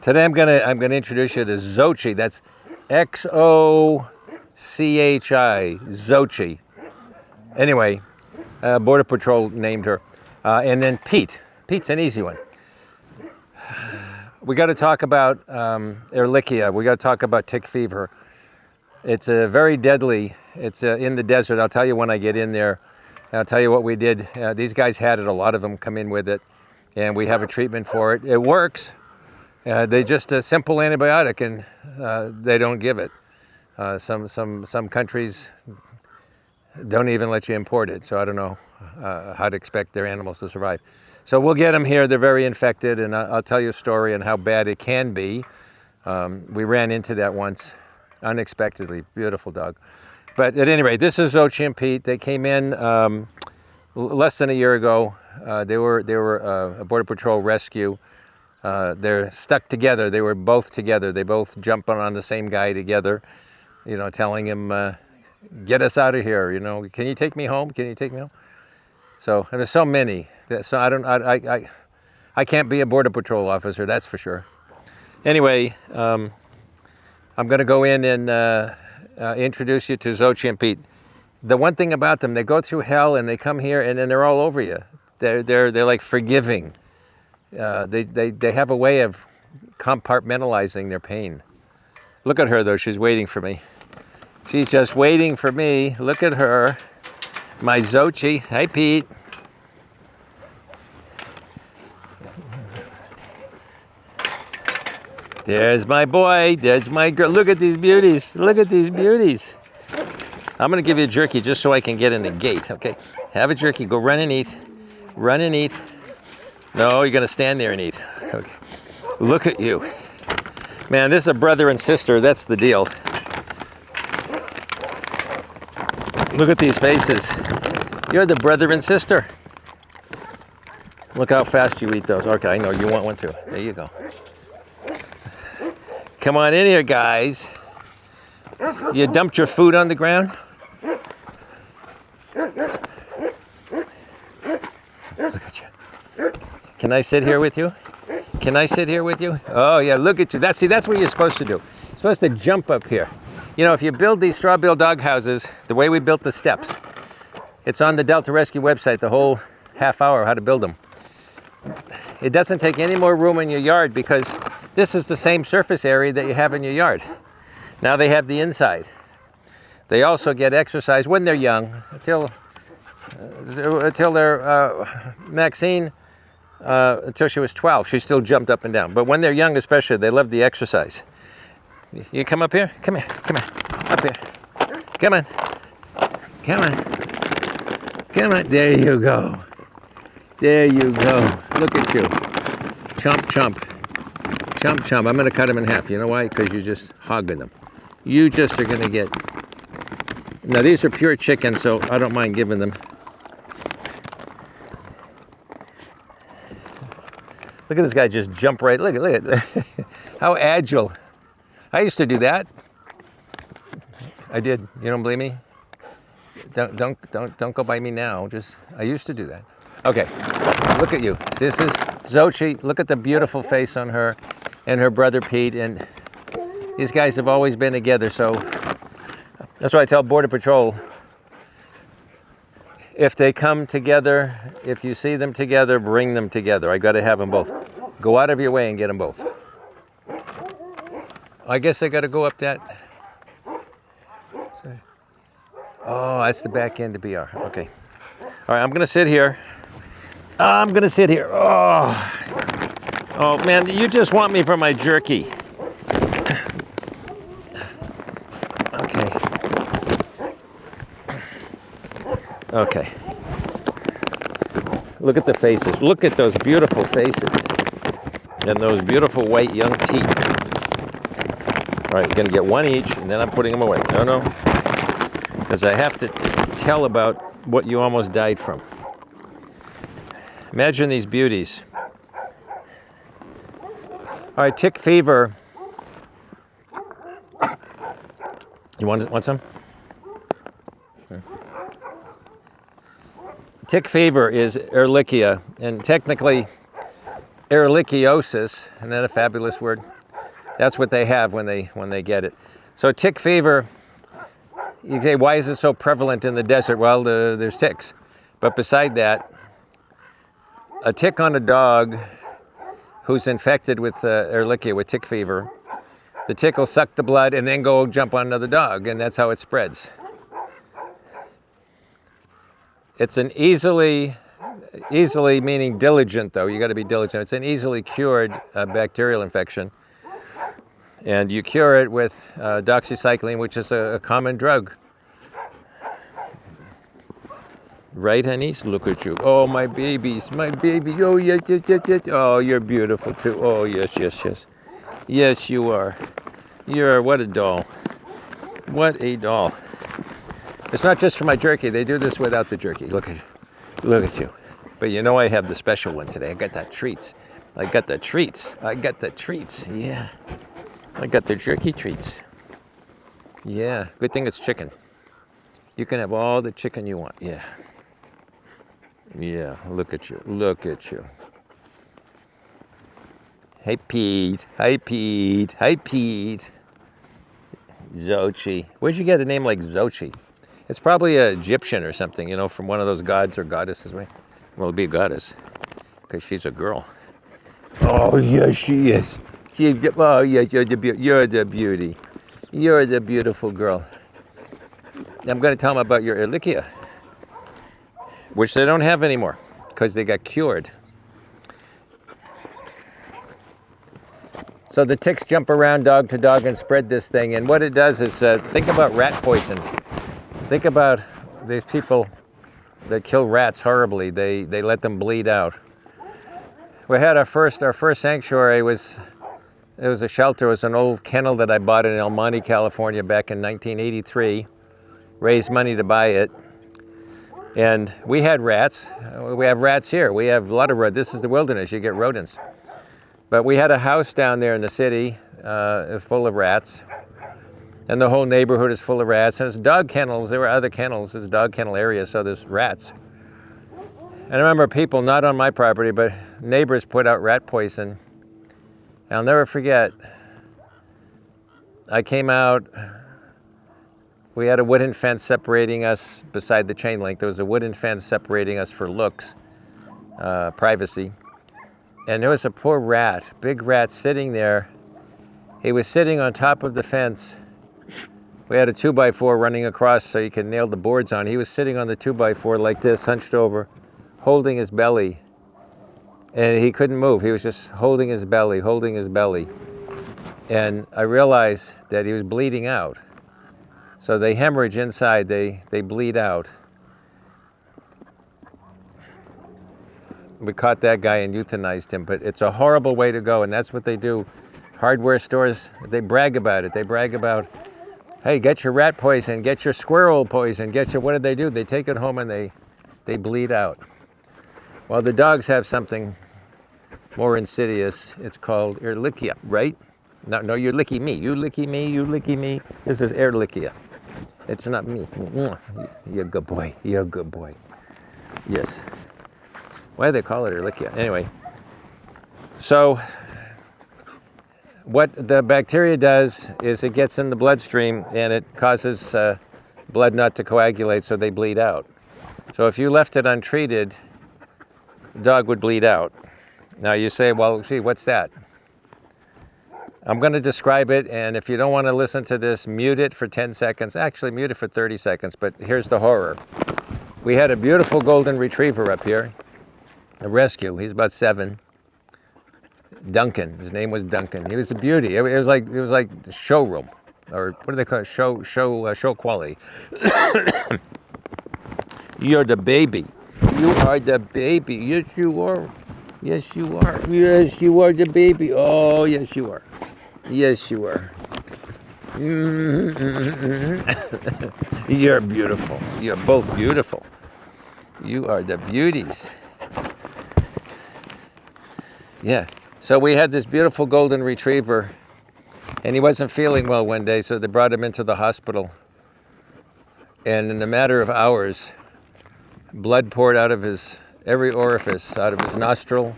Today I'm gonna introduce you to Xochi. That's Xochi, Xochi. Anyway, Border Patrol named her, and then Pete. Pete's an easy one. We got to talk about Ehrlichia. We got to talk about tick fever. It's very deadly. It's in the desert. I'll tell you when I get in there. I'll tell you what we did. These guys had it. A lot of them come in with it, and we have a treatment for it. It works. They just a simple antibiotic, and they don't give it. Some countries don't even let you import it, so I don't know how to expect their animals to survive. So we'll get them here. They're very infected, and I'll tell you a story on how bad it can be. We ran into that once, unexpectedly. Beautiful dog. But at any rate, this is Xochi and Pete. They came in less than a year ago. They were a Border Patrol rescue. They're stuck together. They were both together. They both jump on the same guy together, you know, telling him, get us out of here, you know, can you take me home? Can you take me home? So, and there's so many. So I can't be a Border Patrol officer, that's for sure. Anyway, I'm going to go in and introduce you to Xochi and Pete. The one thing about them, they go through hell and they come here and then they're all over you. They're like forgiving. They have a way of compartmentalizing their pain. Look at her though, she's waiting for me. She's just waiting for me. Look at her. My Xochi. Hi, Pete. There's my boy. There's my girl. Look at these beauties. Look at these beauties. I'm going to give you a jerky just so I can get in the gate, okay? Have a jerky. Go run and eat. Run and eat. No, you're going to stand there and eat. Okay. Look at you. Man, this is a brother and sister. That's the deal. Look at these faces. You're the brother and sister. Look how fast you eat those. Okay, I know you want one too. There you go. Come on in here, guys. You dumped your food on the ground? Look at you. Can I sit here with you? Can I sit here with you? Oh yeah, look at you. That's what you're supposed to do. You're supposed to jump up here. You know, if you build these straw bale dog houses, the way we built the steps, it's on the Delta Rescue website, the whole half hour how to build them. It doesn't take any more room in your yard because this is the same surface area that you have in your yard. Now they have the inside. They also get exercise when they're young, until they're, Maxine, until she was 12, she still jumped up and down. But when they're young especially, they love the exercise. You come up here? Come here, come here, up here. Come on, come on, come on. There you go. There you go. Look at you. Chomp, chomp. Chomp, chomp. I'm going to cut them in half. You know why? Because you're just hogging them. You just are going to get... Now, these are pure chicken, so I don't mind giving them. Look at this guy just jump right... Look at how agile. I used to do that. I did. You don't believe me? Don't go by me now. I used to do that. Okay, look at you. This is Xochi. Look at the beautiful face on her and her brother Pete. And these guys have always been together. So that's why I tell Border Patrol, if they come together, if you see them together, bring them together. I got to have them both. Go out of your way and get them both. I guess I got to go up that. Sorry. Oh, that's the back end of BR. Okay. All right, I'm going to sit here. I'm going to sit here. Oh, man, you just want me for my jerky. Okay. Okay. Look at the faces. Look at those beautiful faces. And those beautiful white young teeth. All right, you're going to get one each, and then I'm putting them away. No. Because I have to tell about what you almost died from. Imagine these beauties. All right, tick fever. You want some? Okay. Tick fever is Ehrlichia, and technically ehrlichiosis. Isn't that a fabulous word? That's what they have when they get it. So tick fever, you say, why is it so prevalent in the desert? Well, there's ticks. But beside that, a tick on a dog who's infected with Ehrlichia, with tick fever, the tick will suck the blood and then go jump on another dog, and that's how it spreads. It's an easily meaning diligent, though. You got to be diligent. It's an easily cured bacterial infection. And you cure it with doxycycline, which is a common drug. Right, honeys? Look at you. Oh, my babies, my baby. Oh, yes, yes, yes, yes. Oh, you're beautiful, too. Oh, yes, yes, yes. Yes, you are. What a doll. What a doll. It's not just for my jerky. They do this without the jerky. Look at you. Look at you. But you know I have the special one today. I got the treats. I got the treats. Yeah. I got the jerky treats. Yeah. Good thing it's chicken. You can have all the chicken you want. Yeah. Yeah. Look at you. Look at you. Hey, Pete. Hi, Pete. Hi, Pete. Xochi. Where'd you get a name like Xochi? It's probably an Egyptian or something, from one of those gods or goddesses, right? Well, it'll be a goddess, because she's a girl. Oh, yes, she is. Oh, yes, you're the beauty. You're the beautiful girl. I'm going to tell them about your Ehrlichia, which they don't have anymore, because they got cured. So the ticks jump around dog to dog and spread this thing, and what it does is, think about rat poison. Think about these people that kill rats horribly. They let them bleed out. We had our first sanctuary was a shelter. It was an old kennel that I bought in El Monte, California back in 1983. Raised money to buy it. And we had rats. We have rats here. We have a lot of rodents. This is the wilderness. You get rodents. But we had a house down there in the city full of rats. And the whole neighborhood is full of rats. And there's dog kennels. There were other kennels. There's a dog kennel area, so there's rats. And I remember people, not on my property, but neighbors put out rat poison. And I'll never forget, I came out, we had a wooden fence separating us beside the chain link. There was a wooden fence separating us for looks, privacy. And there was a poor rat, big rat, sitting there. He was sitting on top of the fence. We had a 2x4 running across so you could nail the boards on. He was sitting on the 2x4 like this, hunched over, holding his belly. And he couldn't move. He was just holding his belly. And I realized that he was bleeding out. So they hemorrhage inside, they bleed out. We caught that guy and euthanized him, but it's a horrible way to go, and that's what they do. Hardware stores, they brag about it. They brag about, hey, get your rat poison, get your squirrel poison, what do? They take it home and they bleed out. Well, the dogs have something more insidious. It's called Ehrlichia, right? No, you're licking me. You licking me. This is Ehrlichia. It's not me. You're a good boy. Yes. Why do they call it Ehrlichia? Anyway, so what the bacteria does is it gets in the bloodstream and it causes blood not to coagulate, so they bleed out. So if you left it untreated, the dog would bleed out. Now you say, well, gee, what's that? I'm going to describe it, and if you don't want to listen to this, mute it for 10 seconds. Actually, mute it for 30 seconds, but here's the horror. We had a beautiful golden retriever up here, a rescue. He's about 7. Duncan. His name was Duncan. He was a beauty. It was like the showroom, or what do they call it? Show quality. You're the baby. You are the baby. Yes, you are. Yes, you are. Yes, you are the baby. Oh, yes, you are. Yes, you are. You're beautiful. You're both beautiful. You are the beauties. Yeah. So we had this beautiful golden retriever, and he wasn't feeling well one day, so they brought him into the hospital. And in a matter of hours, blood poured out of his every orifice, out of his nostril,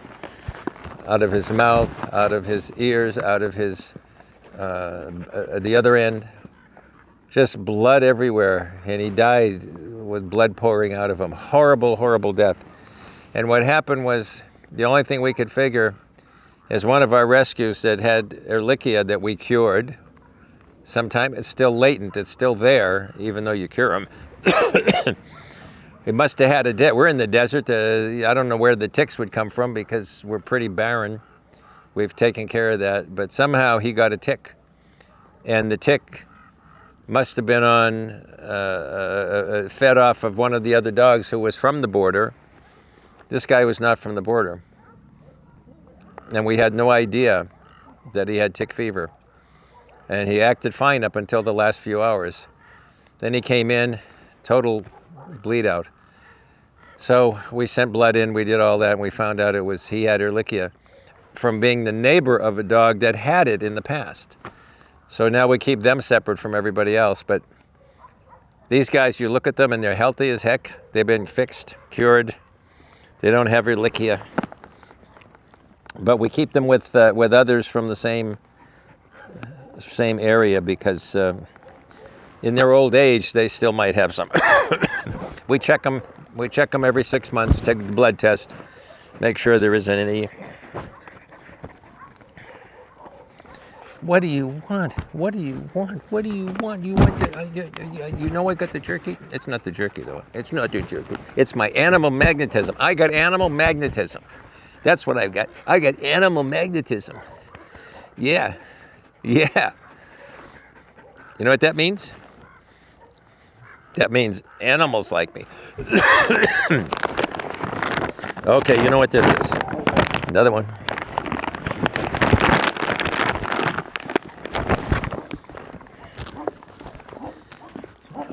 out of his mouth, out of his ears, out of his the other end. Just blood everywhere, and he died with blood pouring out of him. Horrible, horrible death. And what happened was, the only thing we could figure is one of our rescues that had Ehrlichia that we cured. Sometimes it's still latent, it's still there, even though you cure them. It must have had a we're in the desert. I don't know where the ticks would come from because we're pretty barren. We've taken care of that, but somehow he got a tick. And the tick must have been fed off of one of the other dogs who was from the border. This guy was not from the border. And we had no idea that he had tick fever. And he acted fine up until the last few hours. Then he came in, total bleed out. So we sent blood in, we did all that, and we found out he had Ehrlichia from being the neighbor of a dog that had it in the past. So now we keep them separate from everybody else. But these guys, you look at them and they're healthy as heck. They've been fixed, cured. They don't have Ehrlichia. But we keep them with others from the same area because in their old age, they still might have some. We check them every 6 months, take the blood test, make sure there isn't any. What do you want? What do you want? What do you want? You want you know I got the jerky? It's not the jerky though. It's not the jerky. It's my animal magnetism. I got animal magnetism. That's what I've got. I got animal magnetism. Yeah. Yeah. You know what that means? That means animals like me. Okay, you know what this is. Another one.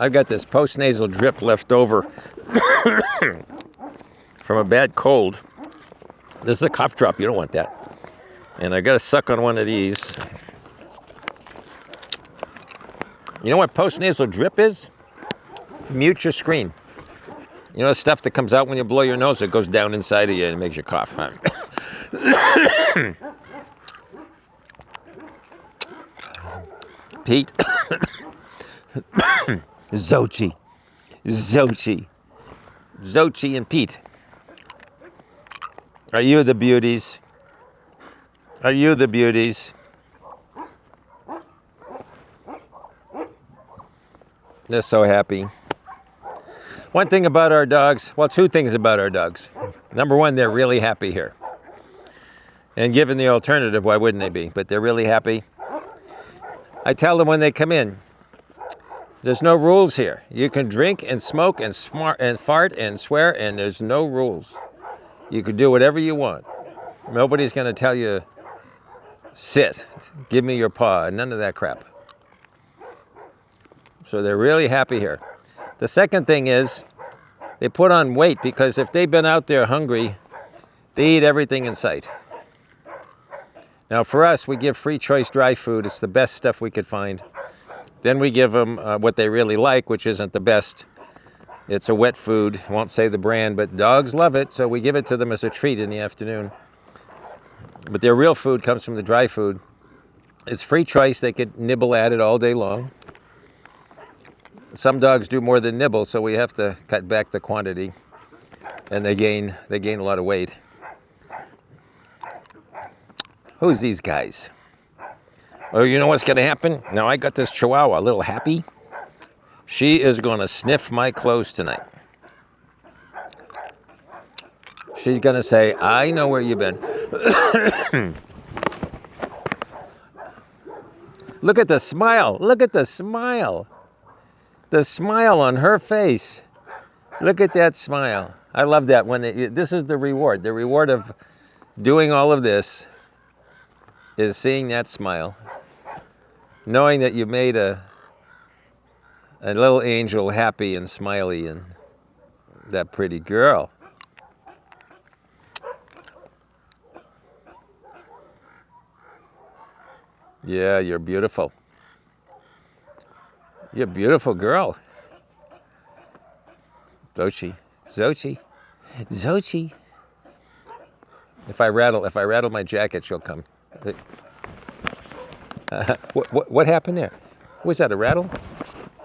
I've got this postnasal drip left over from a bad cold. This is a cough drop. You don't want that. And I got to suck on one of these. You know what postnasal drip is? Mute your screen. You know the stuff that comes out when you blow your nose? It goes down inside of you and it makes you cough. Pete. Xochi and Pete. Are you the beauties? Are you the beauties? They're so happy. One thing about our dogs, well, two things about our dogs. Number one, they're really happy here. And given the alternative, why wouldn't they be? But they're really happy. I tell them when they come in, there's no rules here. You can drink and smoke and fart and swear, and there's no rules. You can do whatever you want. Nobody's going to tell you, sit, give me your paw, none of that crap. So they're really happy here. The second thing is, they put on weight because if they've been out there hungry, they eat everything in sight. Now for us, we give free choice dry food. It's the best stuff we could find. Then we give them what they really like, which isn't the best. It's a wet food. I won't say the brand, but dogs love it, so we give it to them as a treat in the afternoon. But their real food comes from the dry food. It's free choice. They could nibble at it all day long. Some dogs do more than nibble, so we have to cut back the quantity, and they gain a lot of weight. Who's these guys? Oh, you know what's going to happen? Now I got this Chihuahua, a little happy. She is going to sniff my clothes tonight. She's going to say, I know where you've been. Look at the smile. Look at the smile. The smile on her face. Look at that smile. I love that. This is the reward. The reward of doing all of this is seeing that smile. Knowing that you made a little angel happy and smiley and that pretty girl. Yeah, you're beautiful. You're a beautiful girl. Xochi. Xochi. Xochi. If I rattle my jacket, she'll come. What happened there? Was that a rattle?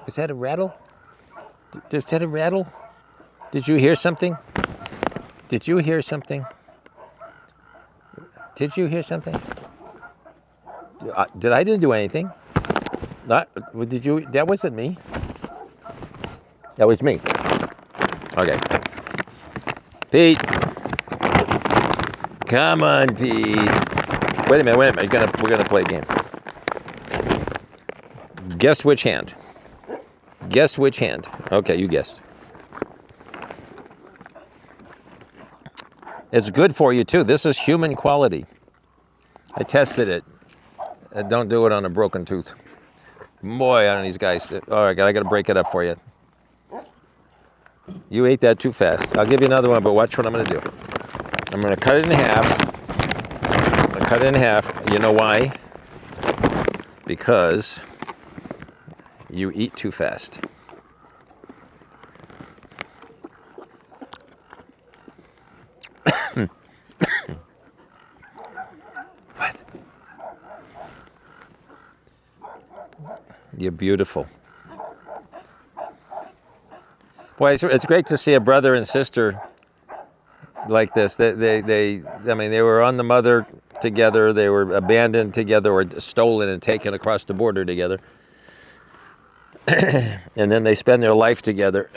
Was that a rattle? Was that a rattle? Did you hear something? Did you hear something? Did you hear something? I didn't do anything. Did you? That wasn't me. That was me. Okay. Pete. Come on, Pete. Wait a minute. We're gonna play a game. Guess which hand? Guess which hand? Okay, you guessed. It's good for you too. This is human quality. I tested it. Don't do it on a broken tooth. Boy, on these guys. All right, I got to break it up for you. You ate that too fast. I'll give you another one, but watch what I'm going to do. I'm going to cut it in half. I'm going to cut it in half. You know why? Because you eat too fast. What? You're beautiful. Boy, it's great to see a brother and sister like this. They were on the mother together. They were abandoned together or stolen and taken across the border together. And then they spend their life together.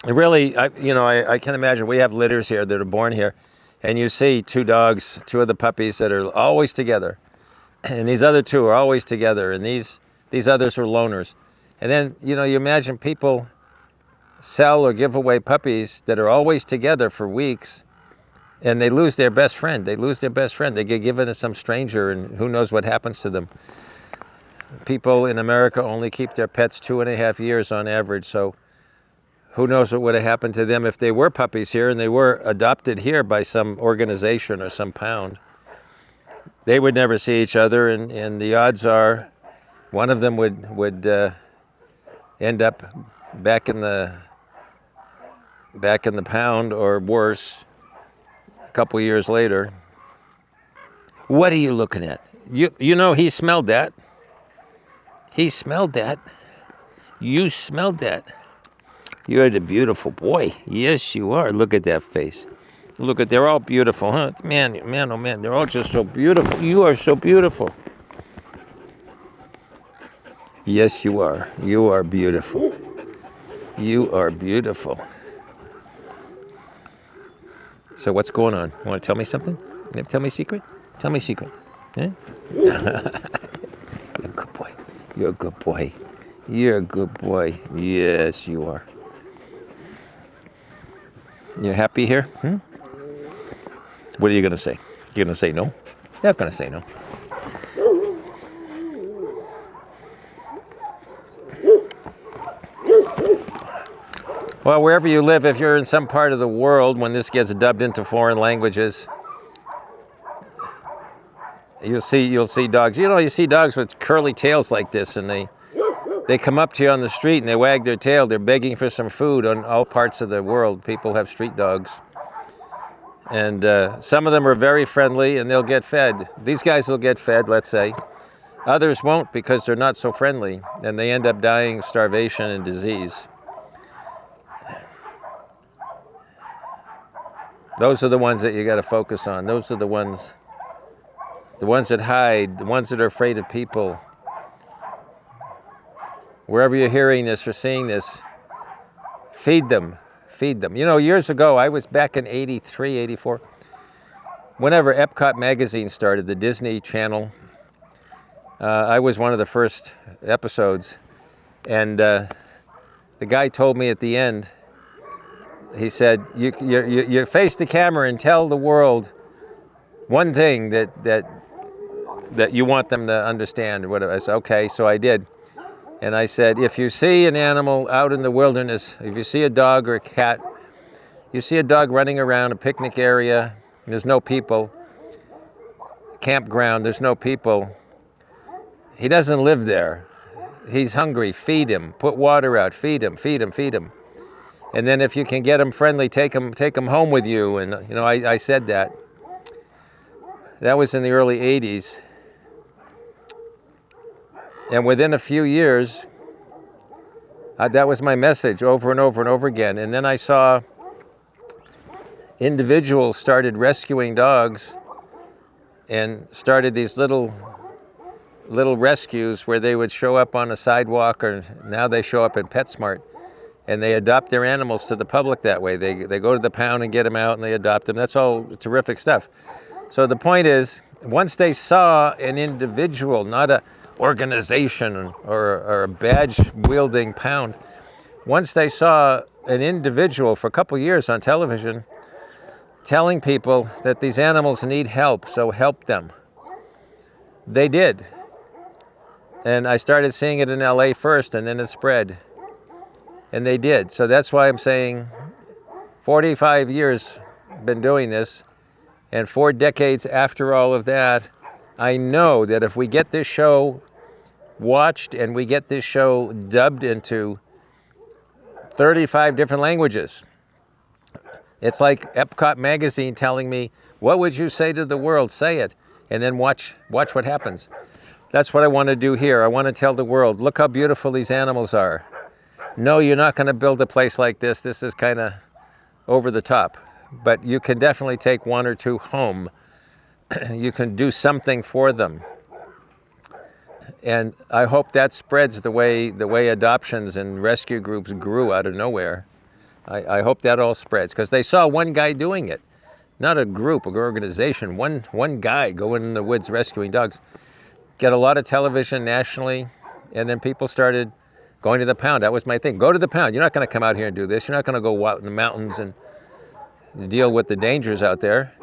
Really, I can imagine. We have litters here that are born here, and you see two dogs, two of the puppies that are always together, and these other two are always together, and these others are loners. And then, you imagine people sell or give away puppies that are always together for weeks, and they lose their best friend. They get given to some stranger, and who knows what happens to them. People in America only keep their pets 2.5 years on average, so who knows what would have happened to them if they were puppies here and they were adopted here by some organization or some pound. They would never see each other, and the odds are one of them would end up back in the pound or worse a couple years later. What are you looking at? He smelled that. He smelled that. You smelled that. You're the beautiful boy. Yes, you are. Look at that face. They're all beautiful, huh? Man, oh man, they're all just so beautiful. You are so beautiful. Yes, you are. You are beautiful. You are beautiful. So what's going on? You want to tell me something? You want to tell me a secret? Tell me a secret. Huh? You're a good boy. You're a good boy. You're a good boy. Yes, you are. You happy here? What are you going to say? You're going to say no? You're not going to say no. Well, wherever you live, if you're in some part of the world, when this gets dubbed into foreign languages, you'll see dogs. You see dogs with curly tails like this, and they come up to you on the street and they wag their tail. They're begging for some food. On all parts of the world, people have street dogs. And some of them are very friendly and they'll get fed. These guys will get fed, let's say. Others won't because they're not so friendly, and they end up dying of starvation and disease. Those are the ones that you got to focus on. Those are the ones that hide, the ones that are afraid of people. Wherever you're hearing this or seeing this, feed them. Feed them. Years ago, I was back in 83, 84. Whenever Epcot magazine started, the Disney Channel, I was one of the first episodes. And the guy told me at the end, he said, you face the camera and tell the world one thing that you want them to understand. I said, okay, so I did. And I said, if you see an animal out in the wilderness, if you see a dog or a cat, you see a dog running around a picnic area, there's no people, campground, there's no people, he doesn't live there. He's hungry, feed him, put water out, feed him, feed him, feed him. And then if you can get them friendly, take them home with you. And I said that. That was in the early 80s. And within a few years, that was my message over and over and over again. And then I saw individuals started rescuing dogs and started these little rescues where they would show up on a sidewalk, or now they show up in PetSmart, and they adopt their animals to the public that way. They go to the pound and get them out and they adopt them. That's all terrific stuff. So the point is, once they saw an individual, not a organization or a badge-wielding pound, once they saw an individual for a couple years on television telling people that these animals need help, so help them, they did. And I started seeing it in LA first, and then it spread. And they did. So that's why I'm saying 45 years been doing this, and 4 decades after all of that, I know that if we get this show watched and we get this show dubbed into 35 different languages, it's like Epcot magazine telling me, what would you say to the world? Say it, and then watch what happens. That's what I want to do here. I want to tell the world, look how beautiful these animals are. No, you're not going to build a place like this. This is kind of over the top. But you can definitely take 1 or 2 home. You can do something for them. And I hope that spreads the way adoptions and rescue groups grew out of nowhere. I hope that all spreads, because they saw one guy doing it. Not a group, an organization. One guy going in the woods rescuing dogs. Get a lot of television nationally, and then people started going to the pound. That was my thing. Go to the pound. You're not going to come out here and do this. You're not going to go out in the mountains and deal with the dangers out there.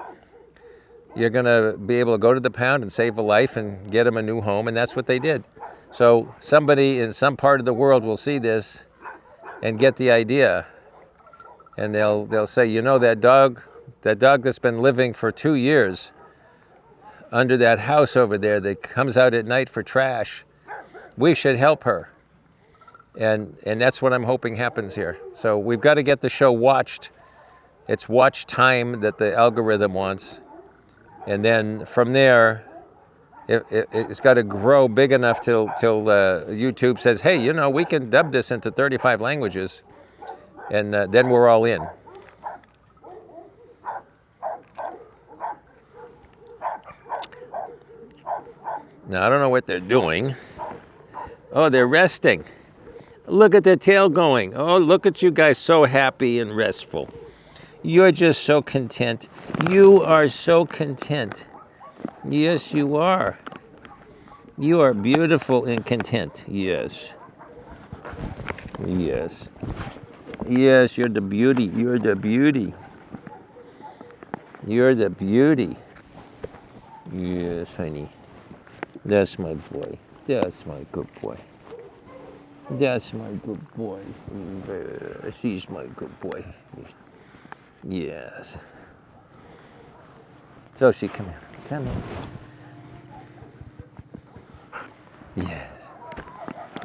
You're going to be able to go to the pound and save a life and get them a new home, and that's what they did. So somebody in some part of the world will see this and get the idea, and they'll say, that dog that's been living for 2 years under that house over there that comes out at night for trash, we should help her. And that's what I'm hoping happens here. So we've got to get the show watched. It's watch time that the algorithm wants. And then from there, it's got to grow big enough till YouTube says, hey, we can dub this into 35 languages. And then we're all in. Now, I don't know what they're doing. Oh, they're resting. Look at their tail going. Oh, look at you guys, so happy and restful. You're just so content. You are so content. Yes, you are. You are beautiful and content. Yes. Yes. Yes, you're the beauty. You're the beauty. You're the beauty. Yes, honey. That's my boy. That's my good boy. That's my good boy. He's my good boy. Yes. Xochi, come here. Come here. Yes.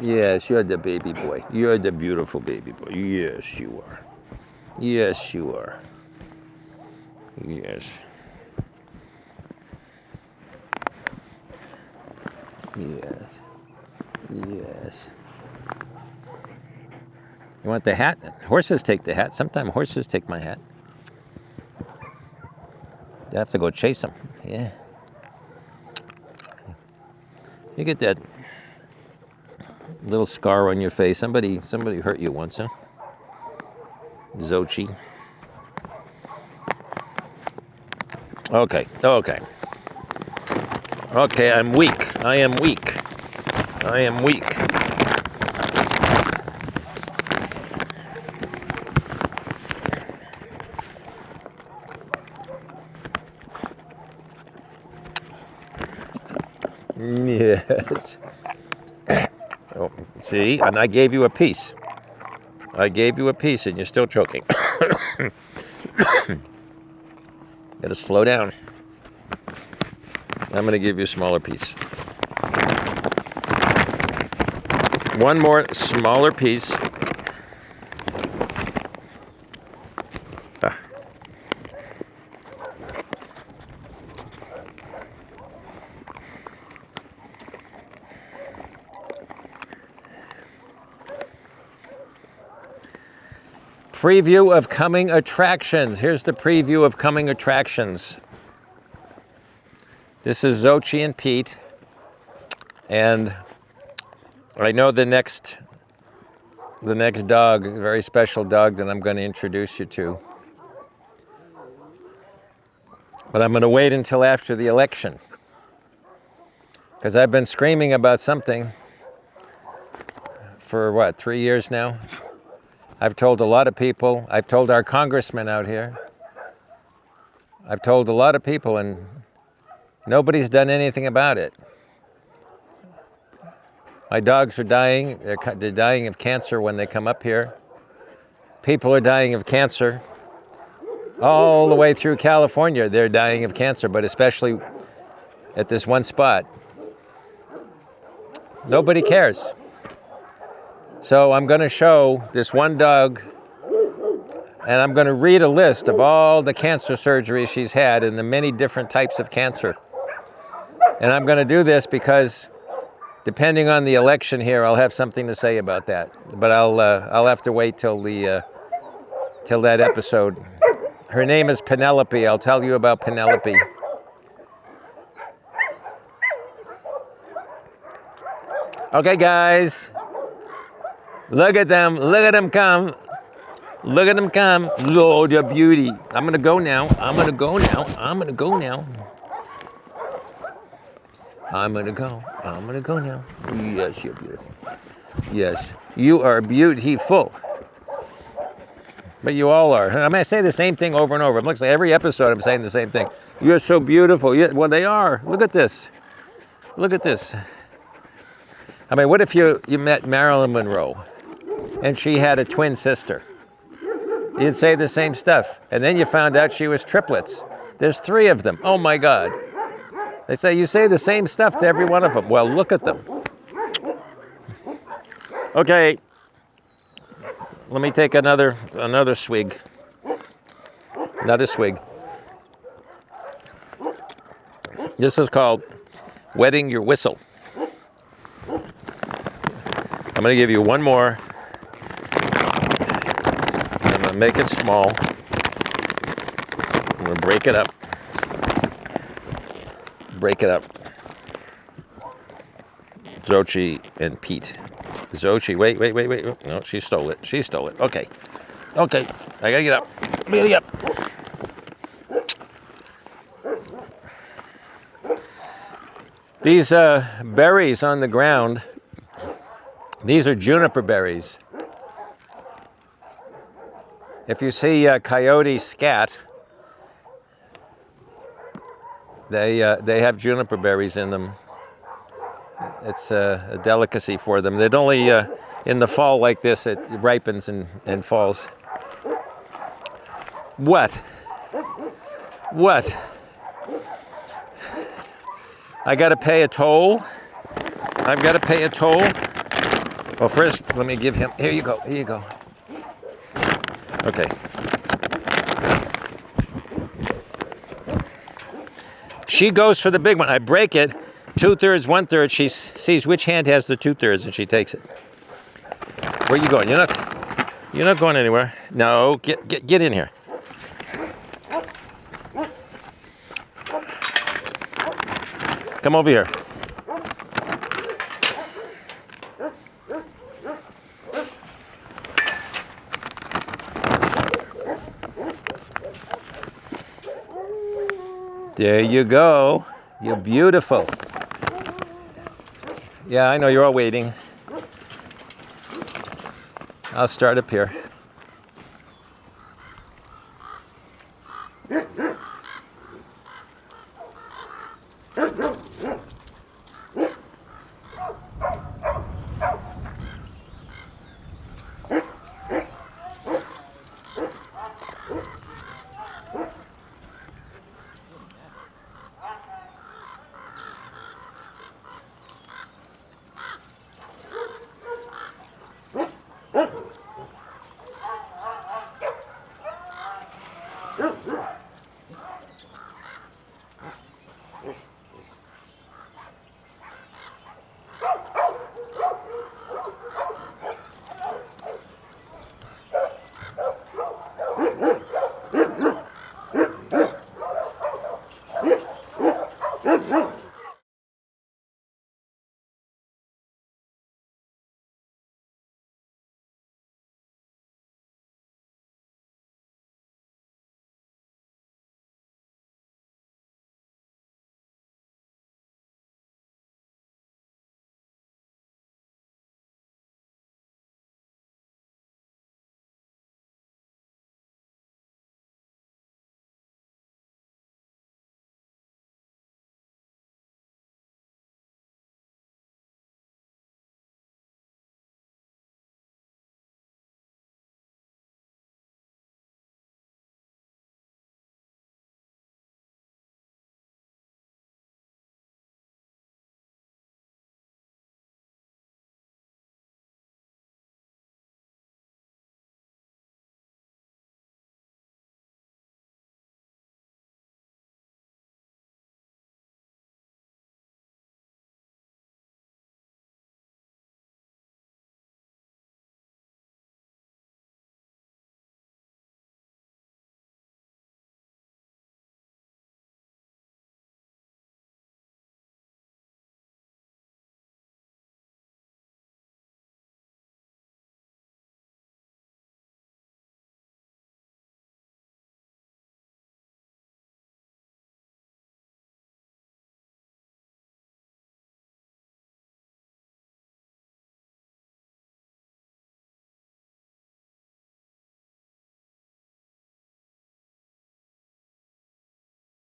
Yes, you're the baby boy. You're the beautiful baby boy. Yes, you are. Yes, you are. Yes. Yes. Yes. You want the hat? Horses take the hat. Sometimes horses take my hat. I have to go chase them. Yeah. You get that little scar on your face. Somebody hurt you once, huh? Xochi. Okay. Okay, I'm weak. I am weak. Yes. Oh, see, and I gave you a piece. And you're still choking. Gotta slow down. I'm gonna give you a smaller piece. One more smaller piece. preview of coming attractions. Here's the preview of coming attractions. This is Xochi and Pete. And I know the next dog, a very special dog that I'm going to introduce you to. But I'm going to wait until after the election. Because I've been screaming about something for what, 3 years now? I've told a lot of people. I've told our congressman out here. I've told a lot of people, and nobody's done anything about it. My dogs are dying. They're dying of cancer when they come up here. People are dying of cancer. All the way through California, they're dying of cancer, but especially at this one spot. Nobody cares. So I'm going to show this one dog, and I'm going to read a list of all the cancer surgeries she's had and the many different types of cancer. And I'm going to do this because depending on the election here, I'll have something to say about that. But I'll have to wait till that episode. Her name is Penelope. I'll tell you about Penelope. Okay, guys. Look at them. Look at them come. Look at them come. Lord of beauty. I'm going to go now. I'm going to go now. I'm going to go now. I'm going to go. I'm going to go now. Yes, you're beautiful. Yes, you are beautiful. But you all are. I mean, I say the same thing over and over. It looks like every episode I'm saying the same thing. You're so beautiful. Yeah, well, they are. Look at this. Look at this. I mean, what if you met Marilyn Monroe and she had a twin sister? You'd say the same stuff. And then you found out she was triplets. There's 3 of them. Oh, my God. They say you say the same stuff to every one of them. Well, look at them. Okay. Let me take another swig. Another swig. This is called wetting your whistle. I'm going to give you one more. I'm going to make it small. I'm going to break it up. Break it up. Xochi and Pete. Xochi, wait. No, she stole it. She stole it. Okay. I gotta get up. Get up. These berries on the ground, these are juniper berries. If you see coyotes scat, they have juniper berries in them. It's a delicacy for them. They'd only, in the fall like this, it ripens and falls. What? I gotta pay a toll? I've gotta pay a toll? Well, first, let me give him, here you go. Okay. She goes for the big one. I break it. 2/3, 1/3. She sees which hand has the 2/3 and she takes it. Where you going? You're not going anywhere. No, get in here. Come over here. There you go. You're beautiful. Yeah, I know you're all waiting. I'll start up here.